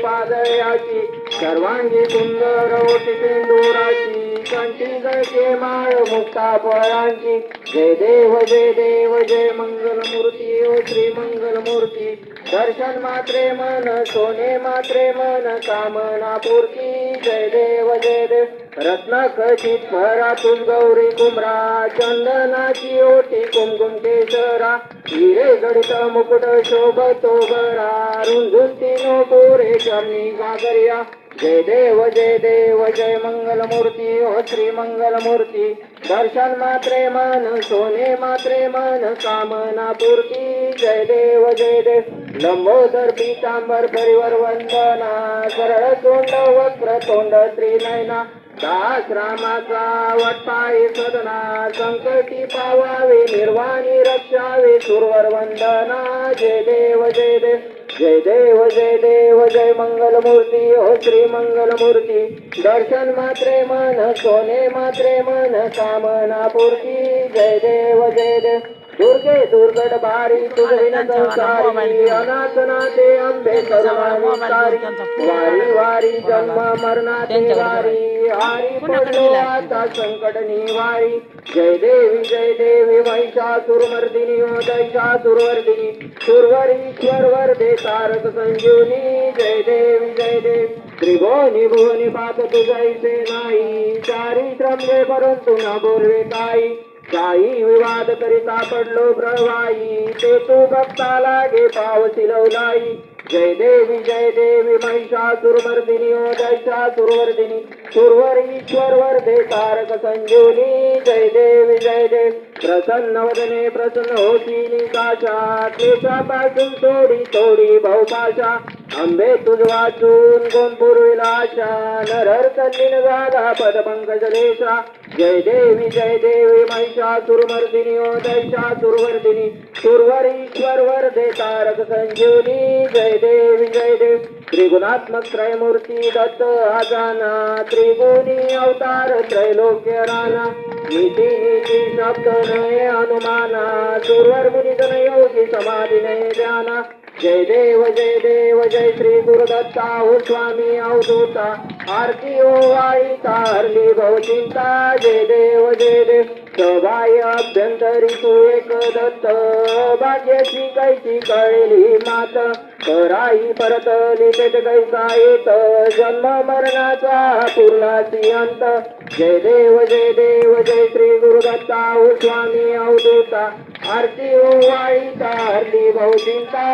पादयाची सर्वांगी सुंदर ओटी सिंदुराची कंठी जळके माळ मुक्ता फळांची जय देव जय मंगलमूर्ती ओ श्री मंगलमूर्ती दर्शन मात्रे मन सोने मात्रे मन कामना पूर्ती जय देव रत्नखचित भरातून गौरी कुमरा चंदनाची ओटी कुमकुम केशरा हिरे गडित मुकुट शोभतो बरा रुंझुन तीनो पोरे चरणी गागरिया जय देव जय मंगलमूर्ती ओ श्री मंगलमूर्ती दर्शन मात्रे मन सोने मात्रे मन कामना पूर्ती जय देव लंबोदर पीतांबर परिवर वंदना सरळ तोंड वक्र तोंड त्रिनयना दास रामाचा वटपायी सदना संकटी पावावे निर्वाणी रक्षावे सुरवर वंदना जय देव जय मंगलमूर्ती ओ श्री मंगलमूर्ती दर्शन मात्रे मन सोने मात्रे मन कामना पूर्ती जय देव दुर्गे दुर्गट बारी तुझविन संसारी अनाथ नाथे अंबे करुणानिकारी वारी वारी जन्म मरणाचे वारी हारी पडलो आता संकट निवारी जय देवी महिषासुरमर्दिनी ओ दैशासुरवर्दिनी सुरवरीश्वर वरदे तारक संजीवनी जय देवी त्रिभुवनी भुवनी पात तुझैसे नाही चारित्रम्ये परंतु न बोलवे काही काही विवाद करिता पडलो प्रवाई ते तू भक्ता लागे पावसी लवलाई जय देवी महिषासुरमर्दिनी ओ दैशासुरवर्दिनी सुरवरीश्वर वरदे तारक संजीवनी जय देव प्रसन्न वदने प्रसन्न होती निकाशा क्लेशापासून तोडी बहुपाशा अंबे तुझ वाचून कोण पुरविला आशा नरहर कल्लीन झाला पद पंकज देशा जय देवी महिषासुरमर्दिनी ओ दैशासुरवर्दिनी सुरवरीश्वर वरदे तारक संजीवनी जय देव त्रिगुणात्मक त्रयमूर्ती दत्त आजाना त्रिगुणी अवतार त्रैलोक्य राणा नीती शब्द नये अनुमाना सुरवर मुनिजन योगी समाधी नये ध्याना जय देव जय श्री गुरुदत्ता ओ स्वामी अवधूता आरती ओ वाळीता हरली भवचिंता जय देव सबाय अभ्यंतरी तू एक दत्त भाग्यशी कैची कळली मात कराई परतली तेट कैसा येत जन्म मरणाचा पूर्णाची अंत जय देव जय श्री गुरुदत्ता ओ स्वामी अवधूता आरती ओ वाळीता हरली भवचिंता